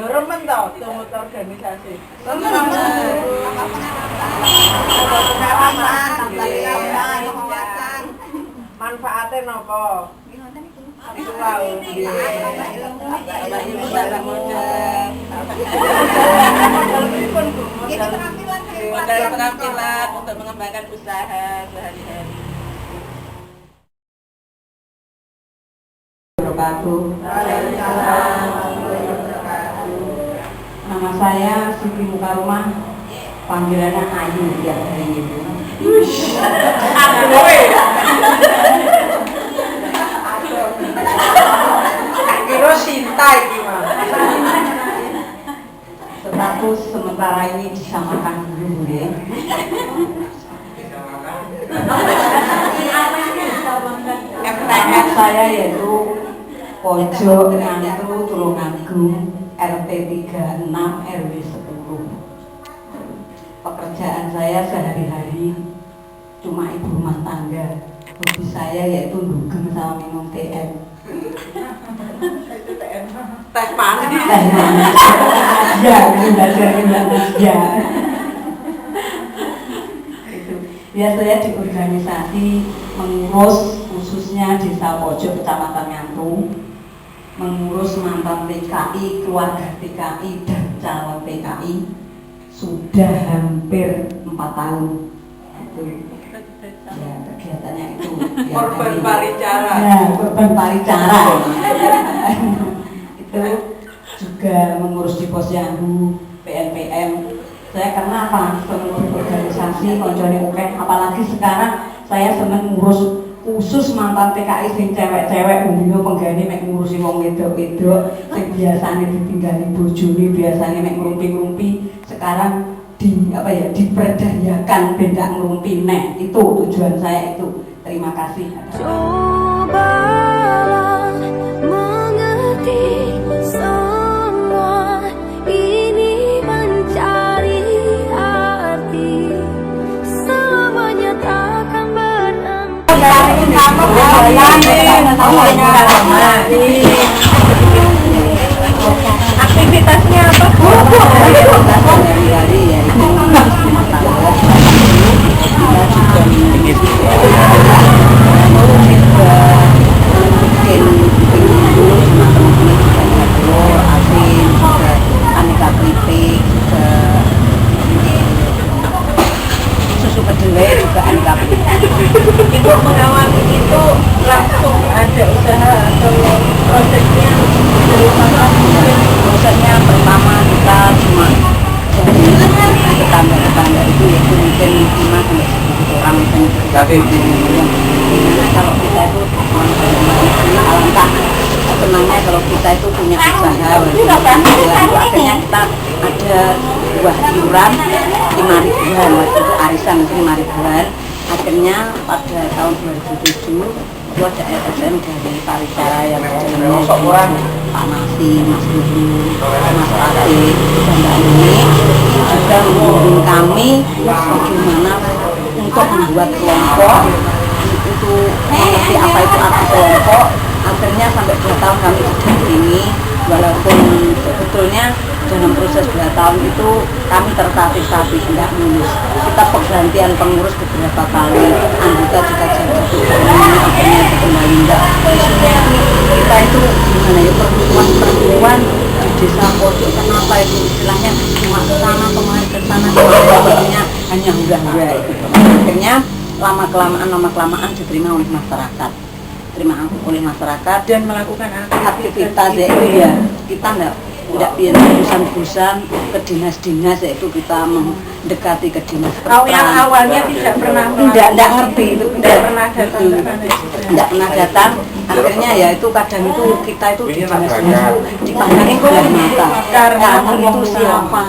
remen tau tumut organisasi. Manfaatnya nopo? Itu wae. Keterampilan untuk mengembangkan usaha sehari-hari. Nama saya Siti Mukarumah, panggilannya Ayu ya hari itu. Kira Sinta gimana? Status sementara ini disamakan dulu ya. Nama saya yaitu Pojok Ngantu Tulungagung RT 36 RW 10. Pekerjaan saya sehari-hari cuma ibu rumah tangga. Hobi saya yaitu dugem sama minum TM. Teh manis. Ya, ya. Biasanya di organisasi mengurus khususnya Desa Pojok Kecamatan Ngantu, mengurus mantan TKI, keluarga TKI dan calon TKI sudah hampir 4 tahun. Itu ya kegiatannya itu. Korban paricara. Ya, korban paricara. Itu juga mengurus di Posyandu, PNPM. Saya karena apa? Senang organisasi, koncone ukeh. Apalagi sekarang saya senang ngurus khusus mantan TKI sing cewek-cewek umumnya penggani mek ngurusi wong wedok-wedok sing biasanya ditinggali bojone, biasanya mek ngrumpi-ngrumpi, sekarang diperdayakan benda ngrumpi neh. Itu tujuan saya itu. Terima kasih. Cobalah mengerti semua ini mencari arti, semuanya takkan aktivitasnya apa? Hari-hari ya itu aneka keripik, susu kedelai juga aneka keripik. Ibu mengawali itu langsung ada usaha atau prosesnya dari mana? Prosesnya pertama kita cuma tetangga-tetangga itu yaitu mungkin 5-10 orang yang kalau kita itu alangkah senangnya kalau kita itu punya usaha. Akhirnya kita ada buah iuran 5.000-an, waktu itu arisan 5.000-an. Akhirnya pada tahun 2007 itu ada LSM dari paricara yang berjalan Pak Nasi, Mas Dudu, Mas Ade, dan Mbak ini juga menghubungi kami bagaimana untuk membuat kelompok, untuk mengerti apa itu arti kelompok. Akhirnya sampai 2 tahun kami sudah ini, walaupun sebetulnya dalam proses 2 tahun itu kami tertatih-tatih tidak lulus. Kita pergantian pengurus beberapa kali, anggota juga jadi akhirnya kembali enggak. Kita itu gimana ya, perempuan di desa Pojok kenapa itu istilahnya cuma ke sana kemari ke sana kemari, hanya enggak itu. Akhirnya lama-kelamaan diterima oleh masyarakat. Dan melakukan aktivitas yaitu ya kita tidak bosan-bosan ke dinas-dinas, yaitu kita mendekati ke dinas yang awalnya tidak pernah ngerti itu, tidak pernah datang. Akhirnya ya itu kadang itu kita itu di dinas-dinas dipandangin sebelah mata, karena itu siapa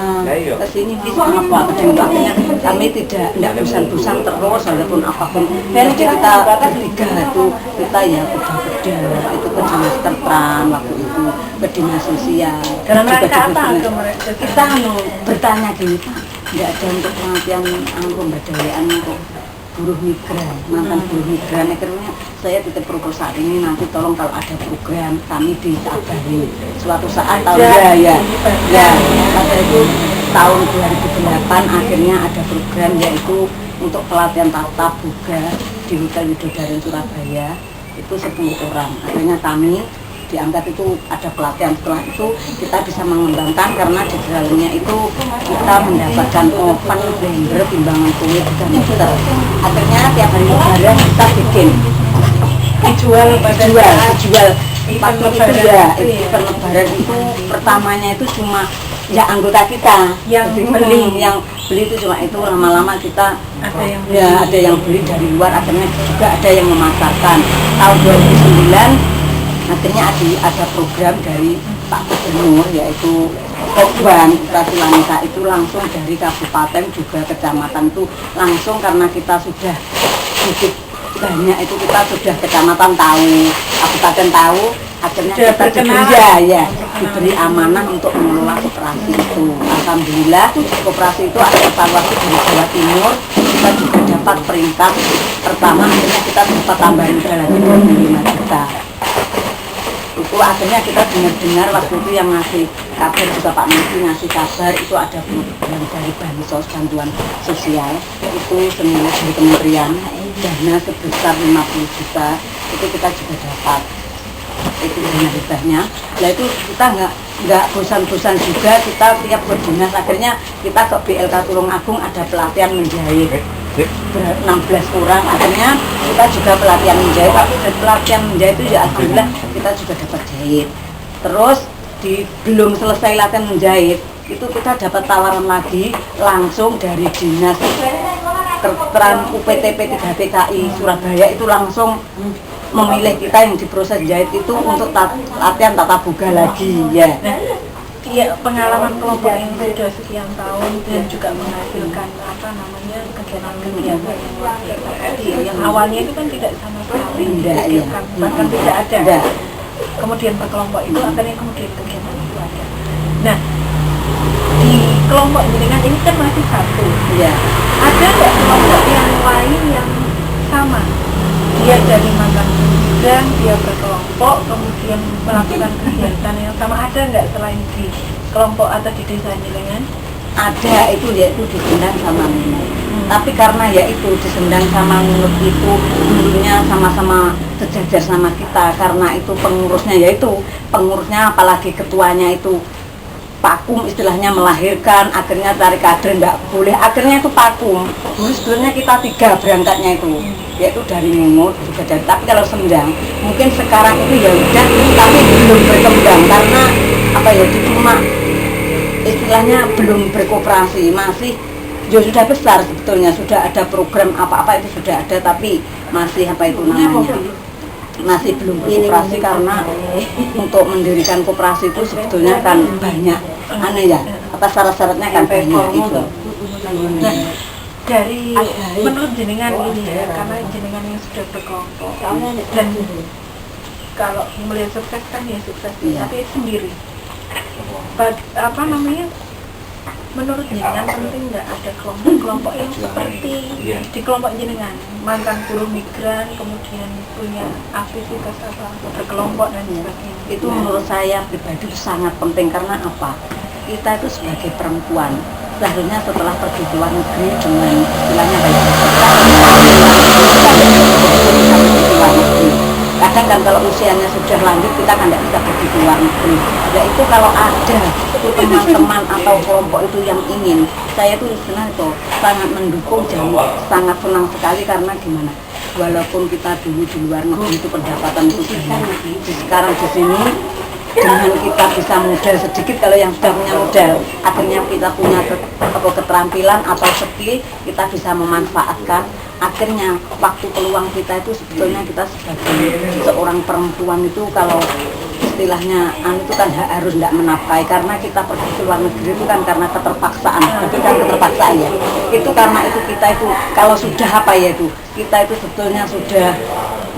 kesini itu apa, akhirnya kami tidak bosan-bosan terus walaupun apapun. Dan kita liga itu kita ya udah itu ke dinas tertran waktu itu, ke dinas sosial. Dalam rangka apa? Kita bertanya gini, Pak, nggak ada untuk pengertian pemberdayaan untuk buruh migran, mantan buruh migran. Akhirnya saya titip proposal ini, nanti tolong kalau ada program kami dikabarin. Suatu saat tahun ya, pada itu tahun 2008 akhirnya ada program yaitu untuk pelatihan tata boga di Hotel Widodaren Surabaya, itu 10 orang. Akhirnya kami diangkat, itu ada pelatihan. Setelah itu kita bisa mengembangkan karena di dalamnya itu kita mendapatkan oven, blender, timbangan kulit, dan meter. Akhirnya tiap hari lebaran kita bikin dijual. Waktu itu ya event lebaran itu pertamanya itu cuma ya anggota kita yang beli itu cuma itu. Lama-lama kita ada yang beli dari luar, akhirnya juga ada yang memasarkan. Tahun 2009 akhirnya ada program dari Pak Gubernur yaitu Kokban Operasi Wanita, itu langsung dari kabupaten juga kecamatan itu langsung, karena kita sudah sedikit banyak itu kita sudah kecamatan tahu, kabupaten tahu, akhirnya kita diberi amanah untuk mengelola koperasi itu. Alhamdulillah koperasi itu ada evaluasi dari Jawa Timur, kita juga dapat peringkat pertama. Akhirnya kita dapat tambahan lagi 25 juta. Itu akhirnya kita dengar waktu itu yang ngasih kabar juga Pak Menteri ngasih kabar itu ada program dari bansos bantuan sosial itu senilai dari kementerian dana sebesar 50 juta, itu kita juga dapat. Itu dana hibahnya. Nah itu kita nggak bosan-bosan juga, kita tiap berdinas akhirnya kita ke BLK Tulungagung ada pelatihan menjahit 16 orang, akhirnya kita juga pelatihan menjahit. Tapi dari pelatihan menjahit itu ya alhamdulillah kita juga dapat jahit. Terus belum selesai latihan menjahit itu kita dapat tawaran lagi langsung dari dinas Tertran UPTP 3 TKI Surabaya, itu langsung memilih kita yang diproses jahit itu untuk latihan tata boga lagi ya. Iya, pengalaman kelompok ini sudah sekian tahun dan juga menghasilkan kegiatan-kegiatan yang luar biasa. Yang awalnya itu kan tidak sama sekali dipikirkan, bahkan tidak ada. Kemudian per kelompok itu akhirnya kemudian kegiatan itu ada. Nah, di kelompok jenengan ini kan masih satu. Iya. Ada nggak kelompok yang lain yang sama? Dia dari mantan migran, dia berkelompok, kemudian melakukan kegiatan yang sama. Ada nggak selain di kelompok atau di desa jenengan? Ada, itu yaitu di Sendang sama Ngunut. Tapi karena yaitu di Sendang sama Ngunut itu dulunya sama-sama sejajar sama kita, karena itu pengurusnya apalagi ketuanya itu vakum, istilahnya melahirkan, akhirnya tarik kader nggak boleh, akhirnya itu vakum. Dulu sebelumnya kita 3 berangkatnya itu, yaitu dari Ngunut juga dari, tapi kalau Sendang mungkin sekarang itu ya udah, tapi belum berkembang karena apa ya, cuma istilahnya belum berkooperasi, masih ya sudah besar sebetulnya, sudah ada program apa-apa itu sudah ada, tapi masih apa itu namanya, masih belum berkooperasi karena untuk mendirikan kooperasi itu sebetulnya kan banyak aneh ya, apa syarat-syaratnya kan banyak itu. Nah, dari menurut jenengan ini ya, karena jenengan yang sudah berkelompok dan kalau melihat sukses kan ya sukses, tapi sendiri. Menurut jenengan penting nggak ada kelompok-kelompok yang seperti di kelompok jenengan, mantan buruh migran, kemudian punya aktivitas berkelompok dan sebagainya? Itu menurut saya pribadi itu sangat penting, karena apa? Kita itu sebagai perempuan seharusnya setelah pergi ke luar negeri dengan istilahnya kayak kadang kan kalau usianya sudah lanjut kita kan tidak bisa pergi ke luar negeri. Ya itu kalau ada itu teman-teman atau kelompok itu yang ingin, saya tuh istilahnya tuh sangat mendukung dan sangat senang sekali, karena gimana? Walaupun kita dulu di luar negeri itu pendapatan itu banyak, sekarang di sini dengan kita bisa modal sedikit, kalau yang sudah punya modal akhirnya kita punya keterampilan atau skill, kita bisa memanfaatkan. Akhirnya waktu peluang kita itu sebetulnya kita sebagai seorang perempuan itu kalau istilahnya itu kan harus tidak menafkahi, karena kita pergi ke luar negeri itu kan karena keterpaksaan, tapi kan keterpaksaan ya, itu karena itu kita itu kalau sudah apa ya itu kita itu sebetulnya sudah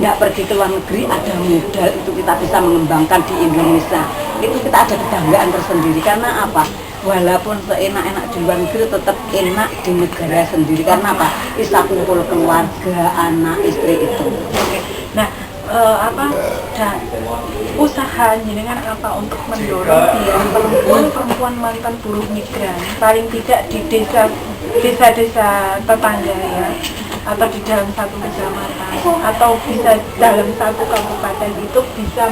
nggak pergi ke luar negeri, ada modal itu kita bisa mengembangkan di Indonesia, itu kita ada kebanggaan tersendiri. Karena apa? walaupun seenak-enak di luar negeri tetap enak di negara sendiri. Karena apa? Bisa kumpul keluarga, anak, istri itu. Oke. Nah, usaha jenengan apa untuk mendorong biar perempuan mantan buruh migran paling tidak di desa-desa tetangga ya, atau di dalam satu kecamatan atau bisa dalam satu kabupaten itu bisa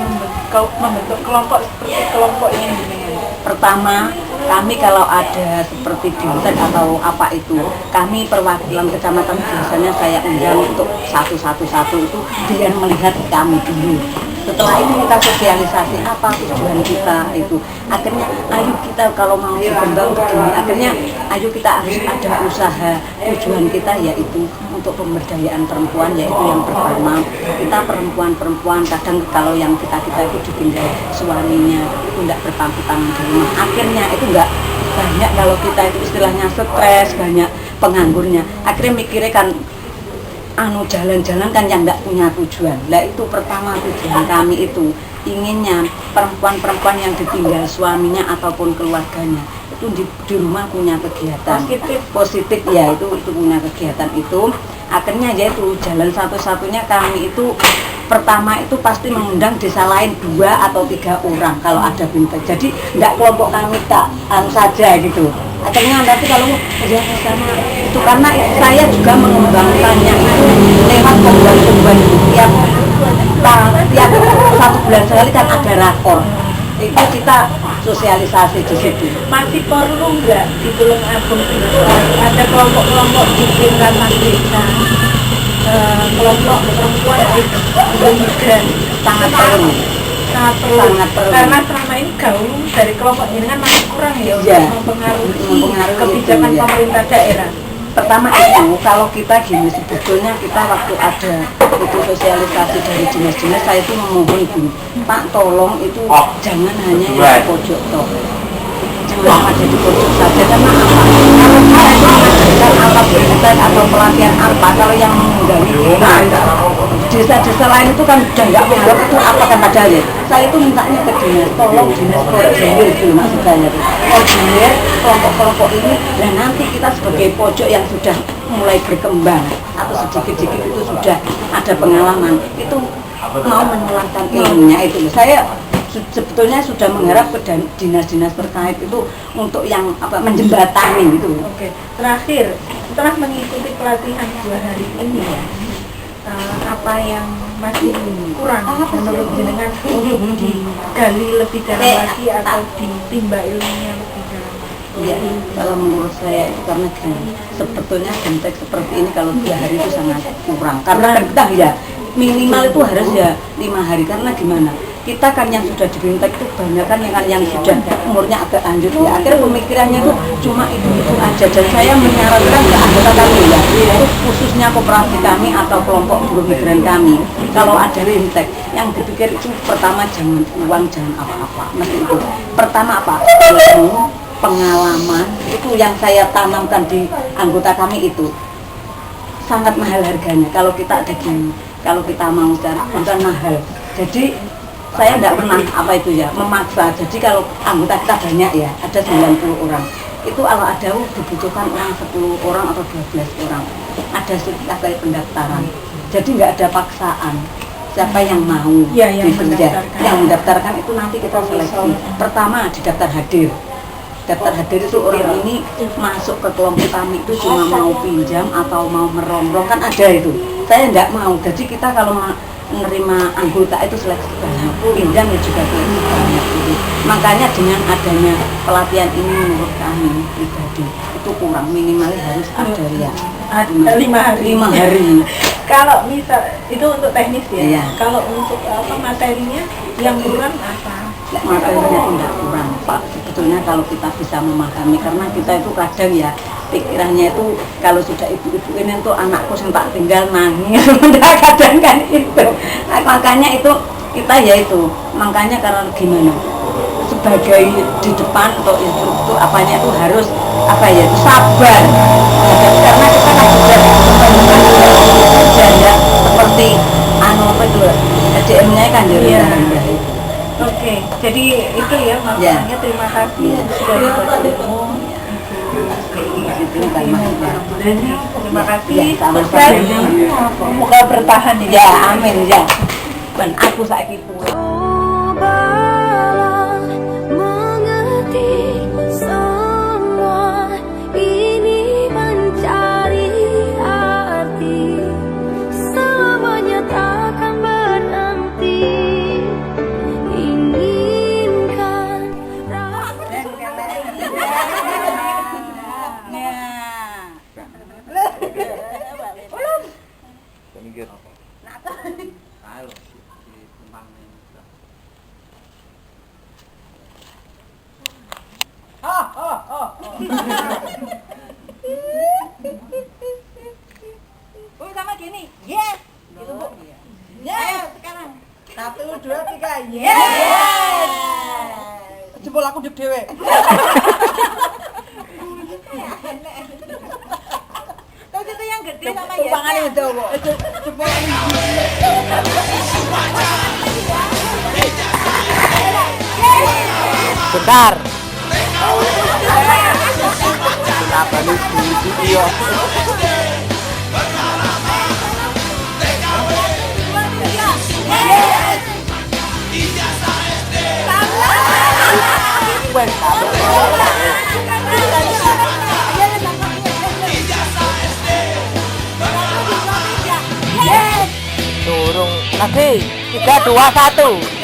membentuk kelompok seperti kelompok ini jenengan? Pertama, kami kalau ada seperti Bintek atau apa itu, kami perwakilan kecamatan biasanya saya undang untuk satu-satu itu biar melihat kami dulu. Setelah itu kita sosialisasi apa tujuan kita itu. Akhirnya ayo kita kalau mau berkembang begini, akhirnya ayo kita harus ada usaha. Tujuan kita yaitu untuk pemberdayaan perempuan, yaitu yang pertama kita perempuan kadang kalau yang kita itu ditinggal suaminya itu tidak berpangku tangan di rumah. Akhirnya itu enggak banyak kalau kita itu istilahnya stres, banyak penganggurnya. Akhirnya mikirnya kan jalan-jalan kan yang nggak punya tujuan. Lah itu pertama tujuan kami itu inginnya perempuan-perempuan yang ditinggal suaminya ataupun keluarganya itu di rumah punya kegiatan positif ya, itu punya kegiatan itu. Akhirnya yaitu jalan satu-satunya kami itu pertama itu pasti mengundang desa lain 2 atau 3 orang kalau ada Bintek. Jadi enggak kelompok kami tak saja gitu. Akhirnya nanti kalau ya sama itu karena saya juga mengembangkannya lewat pembuat-pembuat tiap 1 bulan sekali kan ada rakor. Itu kita sosialisasi di situ. Masih perlu nggak di Tulung Agung itu ada kelompok-kelompok di tingkatan desa, kelompok perempuan di migran? Sangat perlu. Sangat perlu. Karena selama ini gaung dari kelompok ini kan masih kurang ya, mempengaruhi kebijakan pemerintah daerah. Pertama itu kalau kita gini, sebetulnya kita waktu ada itu sosialisasi dari dinas-dinas, saya itu memohon gini, Pak tolong itu jangan hanya yang di pojok toh, jangan ada di pojok saja. Karena apa? Kalau kita itu mengadakan alat pendidikan atau pelatihan apa, kalau yang mengundang kita desa-desa lain itu kan udah nggak menganggap itu apa kan padahal. Saya itu mintanya ke dinas, tolong dinas koordinir gitu maksud saya tuh, koordinir kelompok-kelompok ini. Dan nanti kita sebagai pojok yang sudah mulai berkembang atau sedikit-sedikit itu sudah ada pengalaman, itu mau menularkan ilmunya itu. Saya sebetulnya sudah mengharap ke dinas-dinas terkait itu untuk yang menjembatani gitu. Oke, terakhir setelah mengikuti pelatihan 2 hari ini ya, apa yang masih kurang menurut jenengan untuk digali lebih dalam lagi atau ditimba ilmunya lebih dalam lagi? Ya, kalau menurut saya itu karena gini, sebetulnya Bintek seperti ini kalau 2 hari itu sangat kurang. Karena kita ya minimal itu harus ya 5 hari. Karena gimana? Kita kan yang sudah di Bintek itu banyak kan yang sudah umurnya agak lanjut ya. Akhirnya pemikirannya itu cuma itu aja. Dan saya menyarankan ke anggota kami ya, itu khususnya koperasi kami atau kelompok buruh migran kami. Kalau ada Bintek, yang dipikir itu pertama jangan uang, jangan apa-apa. Mesti itu. Pertama apa? Ilmu, pengalaman, itu yang saya tanamkan di anggota kami itu. Sangat mahal harganya. Kalau kita ada gini, kalau kita mau cari bukan mahal. Jadi saya tidak pernah memaksa. Jadi kalau anggota kita banyak ya, ada 90 orang. Itu kalau ada dibutuhkan orang 10 orang atau 12 orang. Ada kayak pendaftaran. Jadi nggak ada paksaan. Siapa yang mau yang mendaftarkan itu nanti kita seleksi. Pertama di daftar hadir. Daftar hadir itu orang ini masuk ke kelompok kami itu cuma mau pinjam atau mau merongrong kan ada itu. Saya tidak mau. Jadi kita kalau menerima anggota itu seleksi banyak, pinjam juga seleksi banyak gitu. Makanya dengan adanya pelatihan ini menurut kami pribadi itu kurang, minimal harus ada ya 5 hari. Kalau misal itu untuk teknis ya, iya. Kalau untuk materinya yang kurang apa? Materinya itu tidak kurang Pak, sebetulnya kalau kita bisa memahami, karena kita itu kadang ya pikirannya itu kalau sudah ibu-ibu ini tuh anakku yang tak tinggal nangis kadang kan itu. Nah, makanya itu kita ya itu, makanya karena gimana sebagai di depan atau instruktur apanya itu harus sabar. Karena kita kan sudah ya seperti SDM-nya kan jadi rendah. Oke. Oke, jadi itu ya makanya terima kasih sudah bertemu. Terima kasih. Sukses. Semoga bertahan Ya, amin ya. Ben aku saiki pulang. Cobalah mengerti semua ini mencari arti selamanya takkan berhenti inginkan Sama gini, yes. Gitu Bu. Yes, sekarang. 1, 2, 3, yes. Jempol aku di dhewe. Terus itu yang gede sama yes. Pangane itu kok. Jempol bentar. Kenapa nih di video? Turun lagi 3, 2, 1.